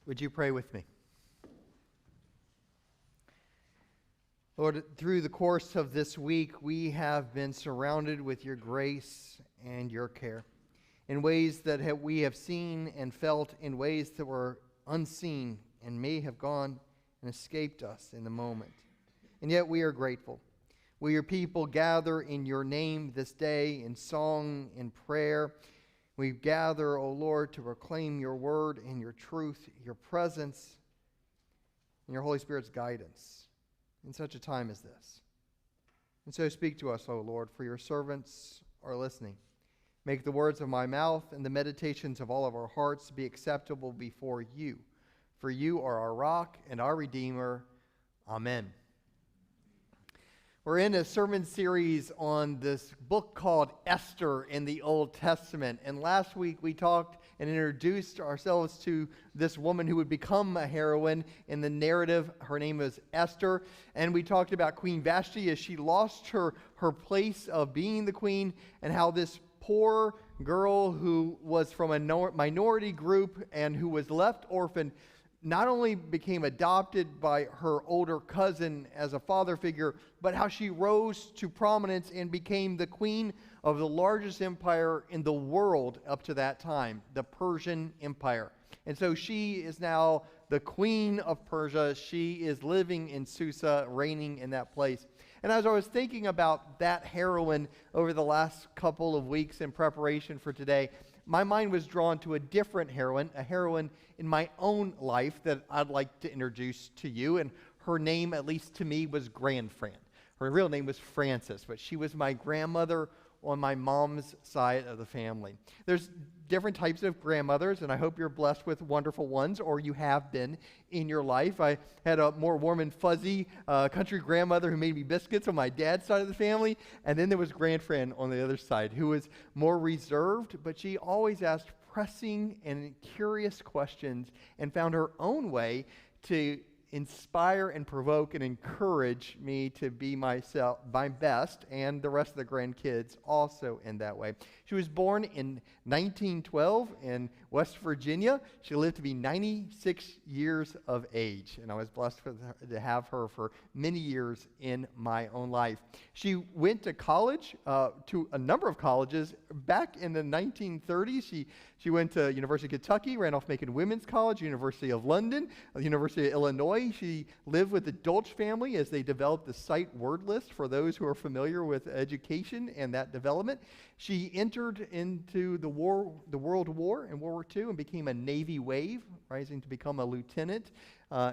Would you pray with me? Lord, through the course of this week, we have been surrounded with your grace and your care in ways that we have seen and felt, in ways that were unseen and may have gone and escaped us in the moment. And yet we are grateful. We, your people, gather in your name this day in song and prayer. We gather, O Lord, to proclaim your word and your truth, your presence, and your Holy Spirit's guidance in such a time as this. And so speak to us, O Lord, for your servants are listening. Make the words of my mouth and the meditations of all of our hearts be acceptable before you. For you are our rock and our Redeemer. Amen. We're in a sermon series on this book called Esther in the Old Testament. And last week we talked and introduced ourselves to this woman who would become a heroine in the narrative. Her name is Esther. And we talked about Queen Vashti as she lost her place of being the queen, and how this poor girl who was from a minority group and who was left orphaned not only became adopted by her older cousin as a father figure, but how she rose to prominence and became the queen of the largest empire in the world up to that time, the Persian Empire. And so she is now the queen of Persia. She is living in Susa, reigning in that place. And as I was thinking about that heroine over the last couple of weeks in preparation for today, my mind was drawn to a different heroine, a heroine in my own life that I'd like to introduce to you. And her name, at least to me, was Grandfran. Her real name was Frances, but she was my grandmother on my mom's side of the family. There's different types of grandmothers, and I hope you're blessed with wonderful ones, or you have been in your life. I had a more warm and fuzzy country grandmother who made me biscuits on my dad's side of the family, and then there was Grandfran on the other side, who was more reserved, but she always asked pressing and curious questions and found her own way to inspire and provoke and encourage me to be myself, my best, and the rest of the grandkids also in that way. She was born in 1912 in West Virginia. She lived to be 96 years of age, and I was blessed to have her for many years in my own life. She went to college, to a number of colleges. Back in the 1930s, she went to University of Kentucky, Randolph-Macon Women's College, University of London, the University of Illinois. She lived with the Dolch family as they developed the sight word list for those who are familiar with education and that development. She entered into the World War and World War II and became a Navy wave, rising to become a lieutenant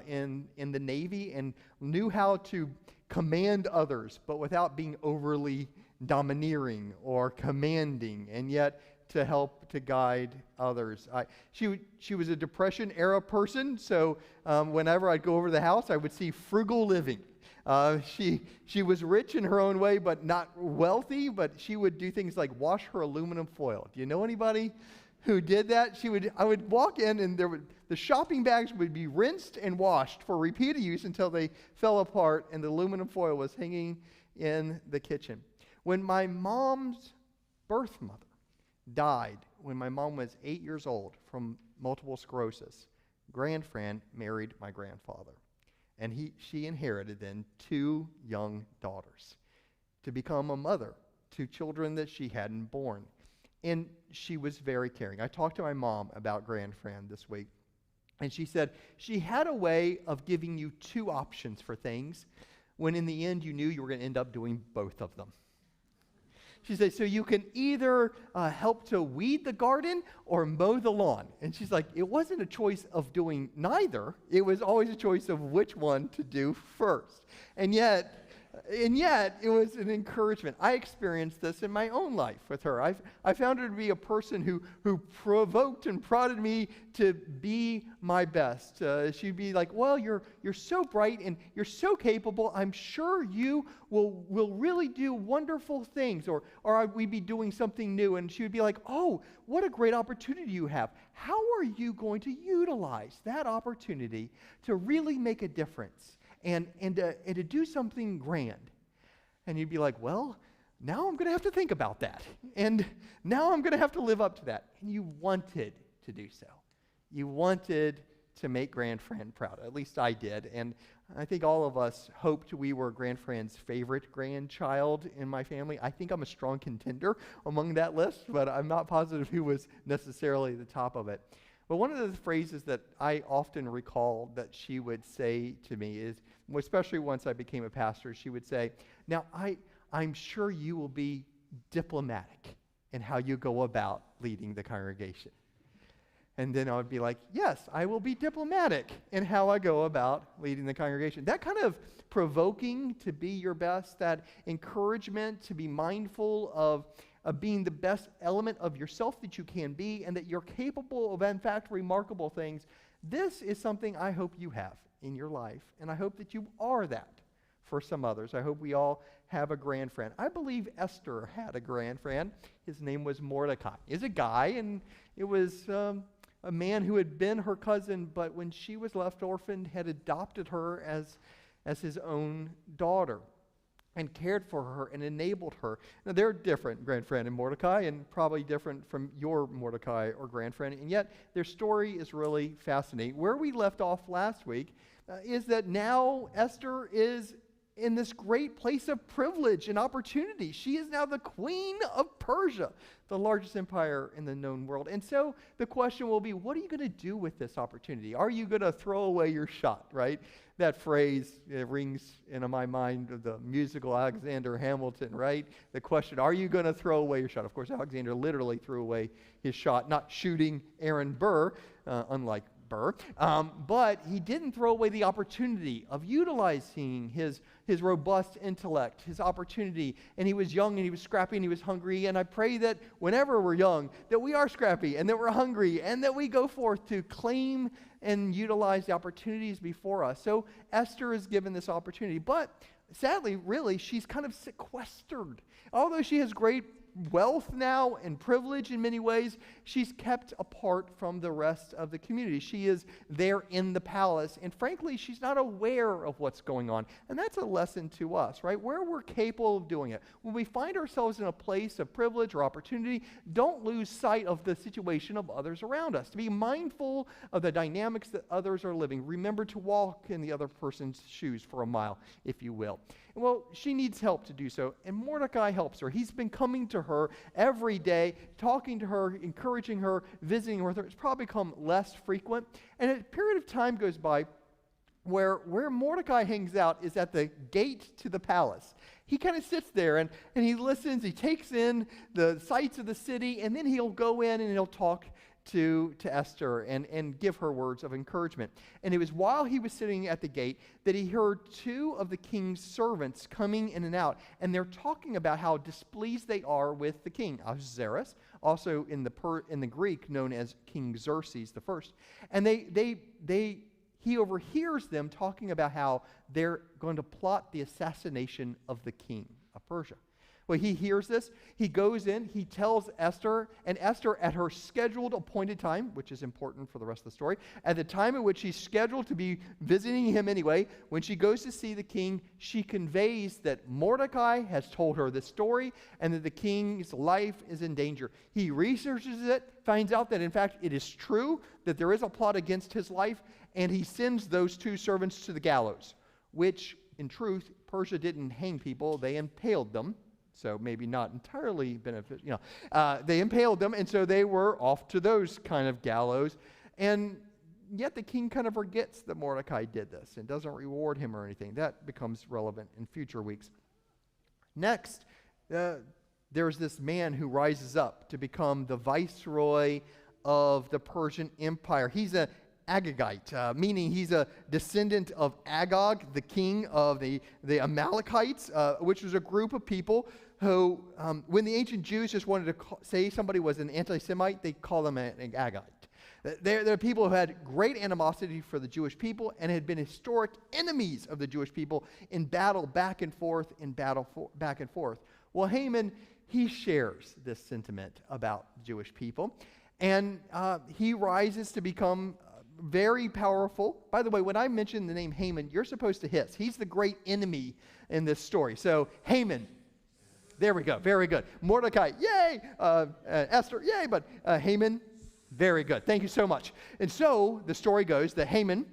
in the Navy, and knew how to command others, but without being overly domineering or commanding, and yet to help to guide others. She was a Depression-era person, so whenever I'd go over to the house, I would see frugal living. She was rich in her own way, but not wealthy, but she would do things like wash her aluminum foil. Do you know anybody who did that? I would walk in, and the shopping bags would be rinsed and washed for repeated use until they fell apart and the aluminum foil was hanging in the kitchen. When my mom's birth mother died when my mom was 8 years old from multiple sclerosis, Grandfran married my grandfather. And she inherited then 2 young daughters to become a mother to children that she hadn't born. And she was very caring. I talked to my mom about Grandfran this week, and she said she had a way of giving you 2 options for things when in the end you knew you were going to end up doing both of them. She said, so you can either help to weed the garden or mow the lawn. And she's like, it wasn't a choice of doing neither. It was always a choice of which one to do first. And yet it was an encouragement. I experienced this in my own life with her. I found her to be a person who provoked and prodded me to be my best. She'd be like, well, you're so bright and you're so capable. I'm sure you will really do wonderful things, or we'd be doing something new. And she would be like, oh, what a great opportunity you have. How are you going to utilize that opportunity to really make a difference? And to do something grand. And you'd be like, well, now I'm going to have to think about that. And now I'm going to have to live up to that. And you wanted to do so. You wanted to make Grandfriend proud. At least I did. And I think all of us hoped we were Grandfriend's favorite grandchild in my family. I think I'm a strong contender among that list, but I'm not positive who was necessarily the top of it. But one of the phrases that I often recall that she would say to me is, especially once I became a pastor, she would say, now I'm sure you will be diplomatic in how you go about leading the congregation. And then I would be like, yes, I will be diplomatic in how I go about leading the congregation. That kind of provoking to be your best, that encouragement to be mindful of being the best element of yourself that you can be, and that you're capable of, in fact, remarkable things. This is something I hope you have in your life, and I hope that you are that for some others. I hope we all have a grandfriend. I believe Esther had a grandfriend. His name was Mordecai. He's a guy, and it was a man who had been her cousin, but when she was left orphaned, had adopted her as his own daughter and cared for her and enabled her. Now, they're different, Grandfriend and Mordecai, and probably different from your Mordecai or Grandfriend, and yet their story is really fascinating. Where we left off last week is that now Esther is in this great place of privilege and opportunity. She is now the queen of Persia, the largest empire in the known world. And so the question will be, what are you going to do with this opportunity? Are you going to throw away your shot, right? That phrase rings in my mind of the musical Alexander Hamilton, right? The question, are you going to throw away your shot? Of course, Alexander literally threw away his shot, not shooting Aaron Burr, unlike Burr, but he didn't throw away the opportunity of utilizing his robust intellect, his opportunity. And he was young, and he was scrappy, and he was hungry. And I pray that whenever we're young, that we are scrappy, and that we're hungry, and that we go forth to claim and utilize the opportunities before us. So Esther is given this opportunity, but sadly, really, she's kind of sequestered. Although she has great wealth now and privilege in many ways, she's kept apart from the rest of the community. She is there in the palace, and frankly, she's not aware of what's going on. And that's a lesson to us, right? Where we're capable of doing it. When we find ourselves in a place of privilege or opportunity, don't lose sight of the situation of others around us. To be mindful of the dynamics that others are living. Remember to walk in the other person's shoes for a mile, if you will. Well, she needs help to do so, and Mordecai helps her. He's been coming to her every day, talking to her, encouraging her, visiting with her. It's probably become less frequent, and a period of time goes by where Mordecai hangs out is at the gate to the palace. He kind of sits there, and he listens, he takes in the sights of the city, and then he'll go in and he'll talk to Esther and give her words of encouragement. And it was while he was sitting at the gate that he heard two of the king's servants coming in and out, and they're talking about how displeased they are with the king, Ahasuerus, also in the Greek known as King Xerxes the first. And he overhears them talking about how they're going to plot the assassination of the king of Persia. Well, he hears this, he goes in, he tells Esther, and Esther, at her scheduled appointed time, which is important for the rest of the story, at the time at which she's scheduled to be visiting him anyway, when she goes to see the king, she conveys that Mordecai has told her the story and that the king's life is in danger. He researches it, finds out that, in fact, it is true, that there is a plot against his life, and he sends those two servants to the gallows, which, in truth, Persia didn't hang people, they impaled them. So maybe not entirely beneficial. They impaled them, and so they were off to those kind of gallows. And yet the king kind of forgets that Mordecai did this and doesn't reward him or anything. That becomes relevant in future weeks. Next, there's this man who rises up to become the viceroy of the Persian Empire. He's an Agagite, meaning he's a descendant of Agag, the king of the Amalekites, which was a group of people who, when the ancient Jews just wanted to say somebody was an anti-Semite, they call them an Agagite. They're people who had great animosity for the Jewish people and had been historic enemies of the Jewish people in battle back and forth, back and forth. Well, Haman, he shares this sentiment about Jewish people, and he rises to become very powerful. By the way, when I mention the name Haman, you're supposed to hiss. He's the great enemy in this story. So Haman, there we go, very good. Mordecai, yay! Esther, yay! But Haman, Very good. Thank you so much. And so the story goes that Haman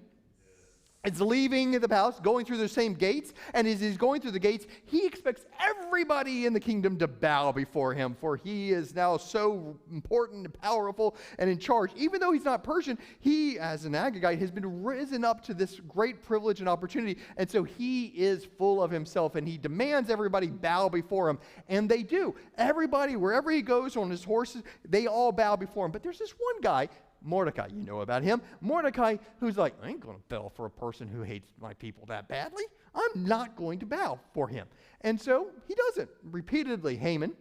is leaving the palace, going through the same gates, and as he's going through the gates, he expects everybody in the kingdom to bow before him, for he is now so important and powerful and in charge. Even though he's not Persian, he, as an Agagite, has been risen up to this great privilege and opportunity, and so he is full of himself, and he demands everybody bow before him, and they do. Everybody, wherever he goes on his horses, they all bow before him. But there's this one guy, Mordecai, you know about him. Mordecai, who's like, I ain't going to bow for a person who hates my people that badly. I'm not going to bow for him. And so he doesn't. Repeatedly, Haman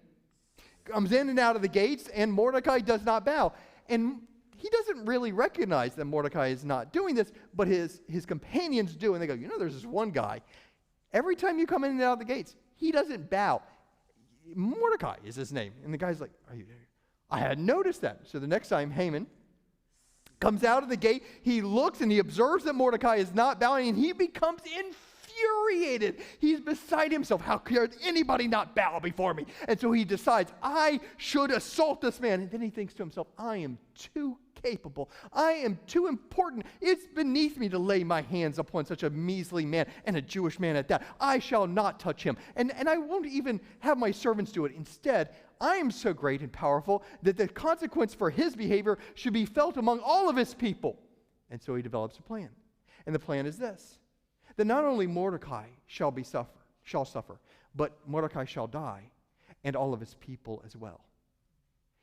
comes in and out of the gates, and Mordecai does not bow. And he doesn't really recognize that Mordecai is not doing this, but his companions do. And they go, there's this one guy. Every time you come in and out of the gates, he doesn't bow. Mordecai is his name. And the guy's like, I hadn't noticed that. So the next time Haman comes out of the gate, he looks and he observes that Mordecai is not bowing, and he becomes infuriated. He's beside himself. How could anybody not bow before me? And so he decides, I should assault this man. And then he thinks to himself, I am too capable. I am too important. It's beneath me to lay my hands upon such a measly man, and a Jewish man at that. I shall not touch him. And I won't even have my servants do it. Instead, I am so great and powerful that the consequence for his behavior should be felt among all of his people. And so he develops a plan. And the plan is this: that not only Mordecai shall suffer, but Mordecai shall die, and all of his people as well.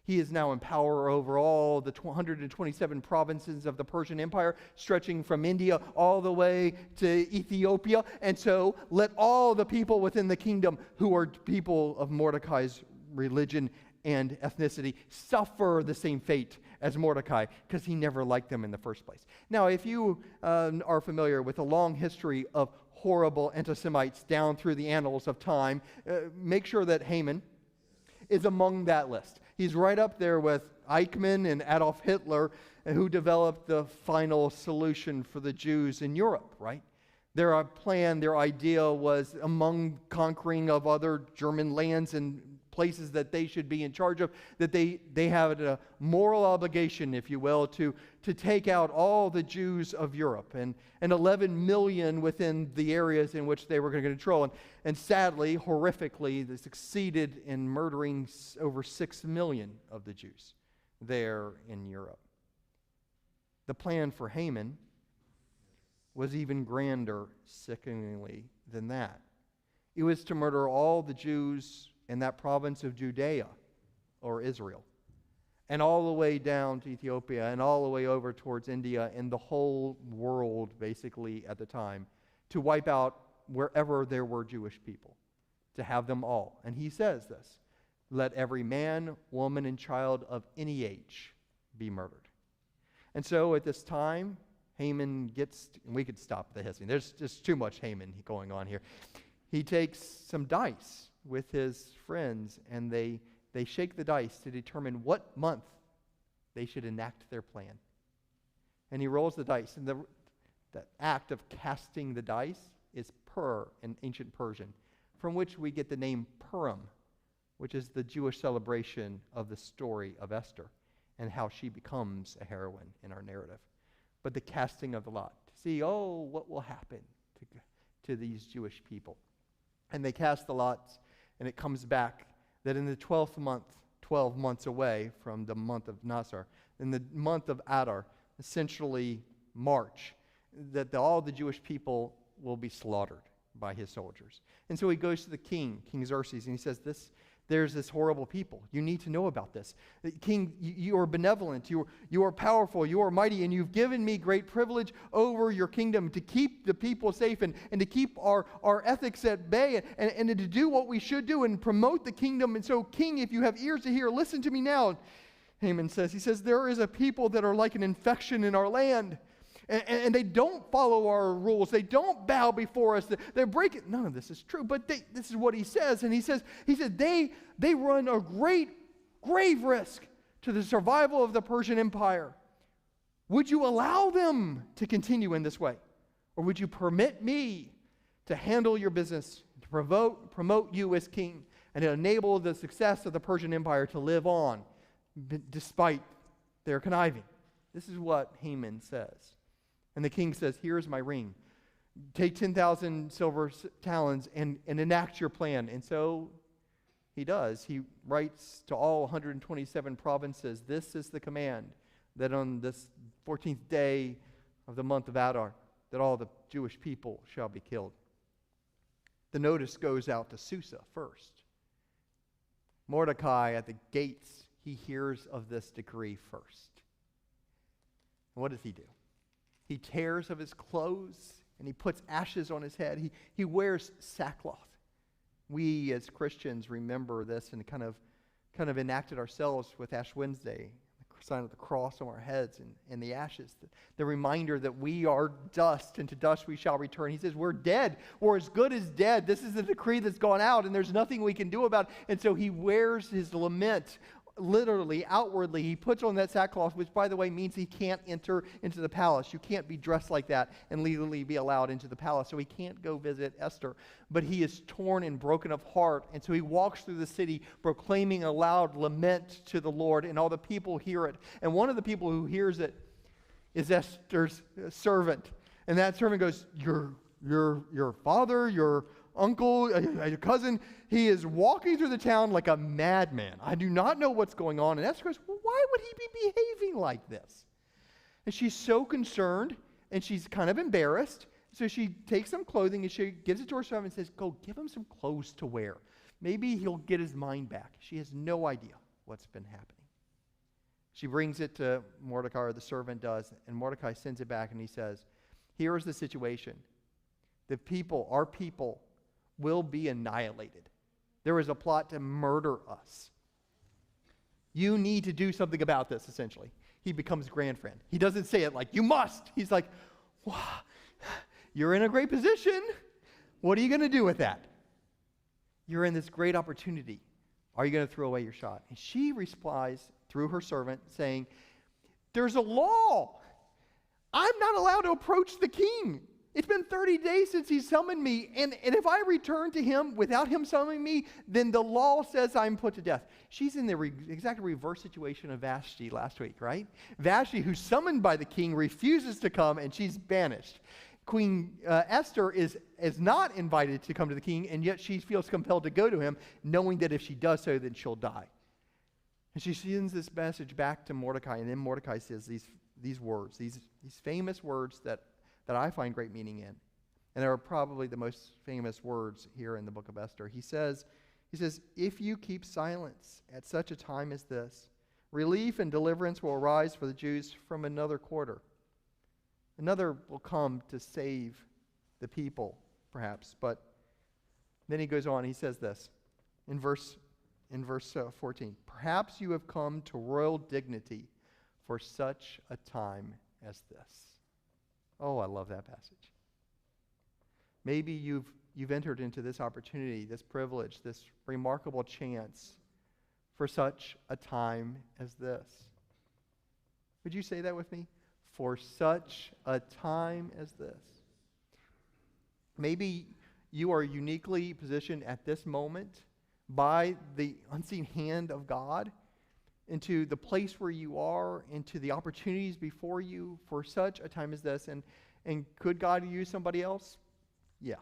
He is now in power over all the 127 provinces of the Persian Empire, stretching from India all the way to Ethiopia. And so let all the people within the kingdom who are people of Mordecai's religion and ethnicity suffer the same fate as Mordecai, because he never liked them in the first place. Now, if you are familiar with a long history of horrible anti-Semites down through the annals of time, make sure that Haman is among that list. He's right up there with Eichmann and Adolf Hitler, who developed the final solution for the Jews in Europe, right? Their plan, their idea was, among conquering of other German lands and places that they should be in charge of, that they had a moral obligation, if you will, to take out all the Jews of Europe, and 11 million within the areas in which they were going to control. And sadly, horrifically, they succeeded in murdering over 6 million of the Jews there in Europe. The plan for Haman was even grander, sickeningly, than that. It was to murder all the Jews in that province of Judea, or Israel, and all the way down to Ethiopia, and all the way over towards India, and the whole world, basically, at the time, to wipe out wherever there were Jewish people, to have them all. And he says this: let every man, woman, and child of any age be murdered. And so at this time, Haman gets, and we could stop the history. There's just too much Haman going on here. He takes some dice with his friends, and they shake the dice to determine what month they should enact their plan. And he rolls the dice, and the act of casting the dice is Pur in ancient Persian, from which we get the name Purim, which is the Jewish celebration of the story of Esther and how she becomes a heroine in our narrative. But the casting of the lot, to see, what will happen to these Jewish people. And they cast the lots, and it comes back that in the 12th month, 12 months away from the month of Nasar, in the month of Adar, essentially March, that all the Jewish people will be slaughtered by his soldiers. And so he goes to the king, King Xerxes, and he says, there's this horrible people. You need to know about this. King, you are benevolent, you are powerful, you are mighty, and you've given me great privilege over your kingdom to keep the people safe and to keep our ethics at bay and to do what we should do and promote the kingdom. And so, king, if you have ears to hear, listen to me now. Haman says, he says, there is a people that are like an infection in our land. And they don't follow our rules. They don't bow before us. They're breaking. None of this is true, but this is what he says. And he said they run a grave risk to the survival of the Persian Empire. Would you allow them to continue in this way? Or would you permit me to handle your business, to promote you as king, and to enable the success of the Persian Empire to live on despite They're conniving. This is what Haman says. And the king says, here's my ring. Take 10,000 silver talents and enact your plan. And so he does. He writes to all 127 provinces, this is the command, that on this 14th day of the month of Adar, that all the Jewish people shall be killed. The notice goes out to Susa first. Mordecai at the gates, he hears of this decree first. And what does he do? He tears of his clothes and he puts ashes on his head. He wears sackcloth. We as Christians remember this and kind of enacted ourselves with Ash Wednesday, the sign of the cross on our heads and the ashes. The reminder that we are dust and to dust we shall return. He says we're dead. We're as good as dead. This is the decree that's gone out and there's nothing we can do about it. And so he wears his lament literally, outwardly. He puts on that sackcloth, which by the way means he can't enter into the palace. You can't be dressed like that and legally be allowed into the palace. So he can't go visit Esther. But he is torn and broken of heart. And so he walks through the city proclaiming a loud lament to the Lord, and all the people hear it. And one of the people who hears it is Esther's servant. And that servant goes, your father, your uncle, your cousin, he is walking through the town like a madman. I do not know what's going on. And Esther goes, well, why would he be behaving like this? And she's so concerned, and she's kind of embarrassed. So she takes some clothing, and she gives it to her servant and says, go give him some clothes to wear. Maybe he'll get his mind back. She has no idea what's been happening. She brings it to Mordecai, or the servant does, and Mordecai sends it back, and he says, here is the situation. The people, our people, will be annihilated. There is a plot to murder us. You need to do something about this, essentially. He becomes grand friend. He doesn't say it like, you must. He's like, wow, you're in a great position. What are you going to do with that? You're in this great opportunity. Are you going to throw away your shot? And she replies through her servant saying, there's a law. I'm not allowed to approach the king. It's been 30 days since he summoned me, and if I return to him without him summoning me, then the law says I'm put to death. She's in the exact reverse situation of Vashti last week, right? Vashti, who's summoned by the king, refuses to come, and she's banished. Queen Esther is not invited to come to the king, and yet she feels compelled to go to him, knowing that if she does so, then she'll die. And she sends this message back to Mordecai, and then Mordecai says these words, these famous words that I find great meaning in. And they are probably the most famous words here in the book of Esther. He says, if you keep silence at such a time as this, relief and deliverance will arise for the Jews from another quarter. Another will come to save the people, perhaps. But then he goes on, he says this in verse 14. Perhaps you have come to royal dignity for such a time as this. Oh, I love that passage. Maybe you've entered into this opportunity, this privilege, this remarkable chance for such a time as this. Would you say that with me? For such a time as this. Maybe you are uniquely positioned at this moment by the unseen hand of God into the place where you are, into the opportunities before you for such a time as this. And could God use somebody else? Yeah.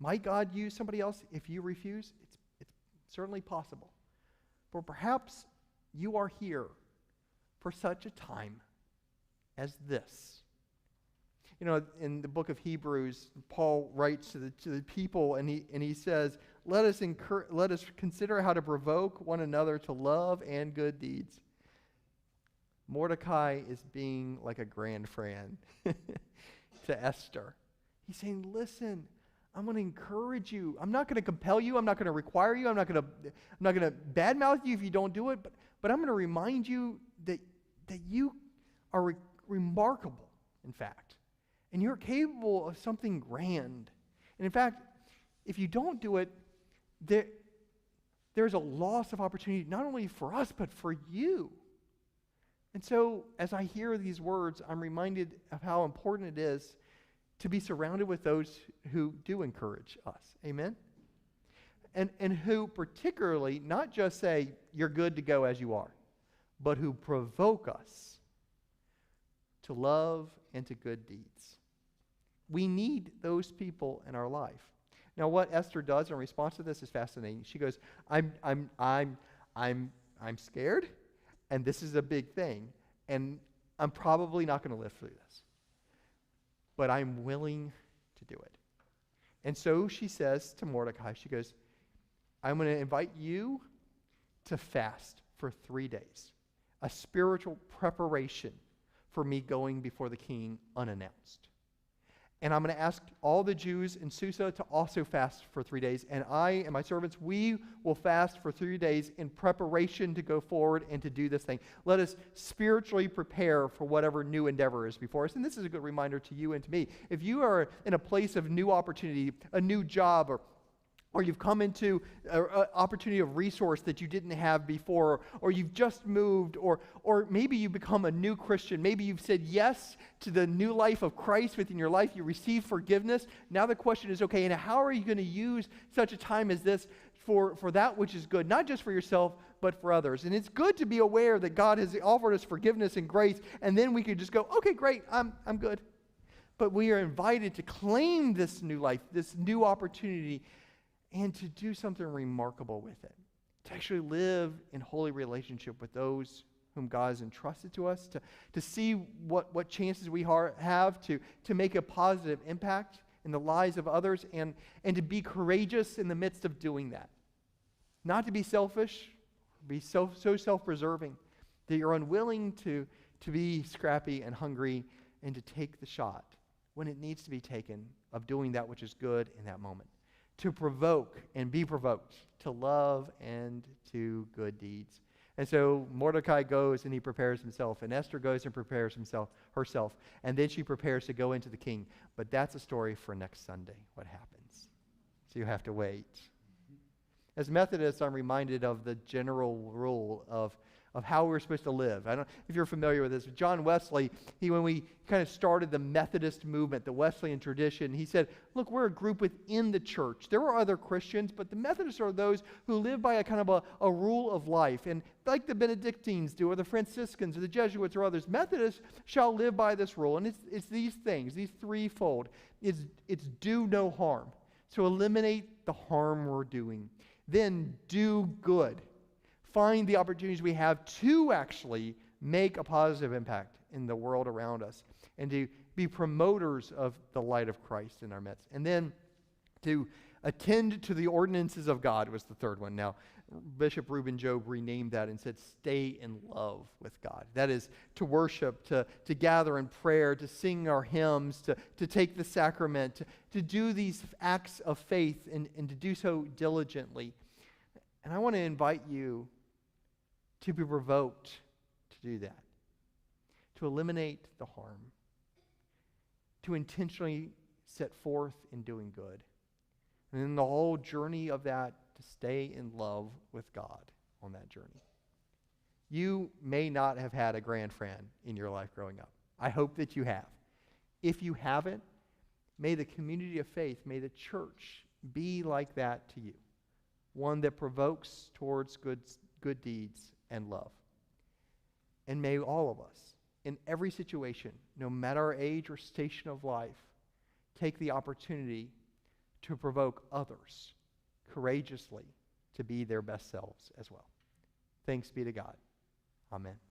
Might God use somebody else if you refuse? It's certainly possible. But perhaps you are here for such a time as this. You know, in the book of Hebrews, Paul writes to the people, and he says, let us consider how to provoke one another to love and good deeds. Mordecai is being like a grand friend to Esther. He's saying, listen, I'm going to encourage you. I'm not going to compel you. I'm not going to require you. I'm not going to badmouth you if you don't do it. But I'm going to remind you that you are remarkable, in fact. And you're capable of something grand. And in fact, if you don't do it, there's a loss of opportunity not only for us, but for you. And so, as I hear these words, I'm reminded of how important it is to be surrounded with those who do encourage us. Amen? And who particularly not just say, you're good to go as you are, but who provoke us to love and to good deeds. We need those people in our life. Now, what Esther does in response to this is fascinating. She goes, I'm scared, and this is a big thing, and I'm probably not going to live through this, but I'm willing to do it. And so she says to Mordecai, she goes, I'm going to invite you to fast for 3 days, a spiritual preparation for me going before the king unannounced. And I'm going to ask all the Jews in Susa to also fast for 3 days. And I and my servants, we will fast for 3 days in preparation to go forward and to do this thing. Let us spiritually prepare for whatever new endeavor is before us. And this is a good reminder to you and to me. If you are in a place of new opportunity, a new job, or you've come into an opportunity of resource that you didn't have before, or you've just moved, or maybe you become a new Christian. Maybe you've said yes to the new life of Christ within your life. You receive forgiveness. Now the question is, okay, and how are you going to use such a time as this for that which is good, not just for yourself, but for others? And it's good to be aware that God has offered us forgiveness and grace, and then we could just go, okay, great, I'm good. But we are invited to claim this new life, this new opportunity, and to do something remarkable with it, to actually live in holy relationship with those whom God has entrusted to us, to see what chances we have to make a positive impact in the lives of others, and to be courageous in the midst of doing that. Not to be selfish, be so self-preserving that you're unwilling to be scrappy and hungry and to take the shot when it needs to be taken of doing that which is good in that moment. To provoke and be provoked, to love and to good deeds. And so Mordecai goes and he prepares himself, and Esther goes and prepares herself, and then she prepares to go into the king. But that's a story for next Sunday, what happens. So you have to wait. As Methodists, I'm reminded of the general rule of how we're supposed to live. I don't know if you're familiar with this. John Wesley, when we kind of started the Methodist movement, the Wesleyan tradition, he said, look, we're a group within the church. There are other Christians, but the Methodists are those who live by a kind of a rule of life. And like the Benedictines do, or the Franciscans, or the Jesuits, or others, Methodists shall live by this rule. And it's these things, these threefold. It's do no harm. So eliminate the harm we're doing. Then do good. Find the opportunities we have to actually make a positive impact in the world around us, and to be promoters of the light of Christ in our midst. And then to attend to the ordinances of God was the third one. Now, Bishop Reuben Job renamed that and said, stay in love with God. That is to worship, to gather in prayer, to sing our hymns, to take the sacrament, to do these acts of faith and to do so diligently. And I want to invite you to be provoked to do that, to eliminate the harm, to intentionally set forth in doing good. And in the whole journey of that, to stay in love with God on that journey. You may not have had a grandfriend in your life growing up. I hope that you have. If you haven't, may the community of faith, may the church be like that to you. One that provokes towards good deeds and love. And may all of us, in every situation, no matter our age or station of life, take the opportunity to provoke others courageously to be their best selves as well. Thanks be to God. Amen.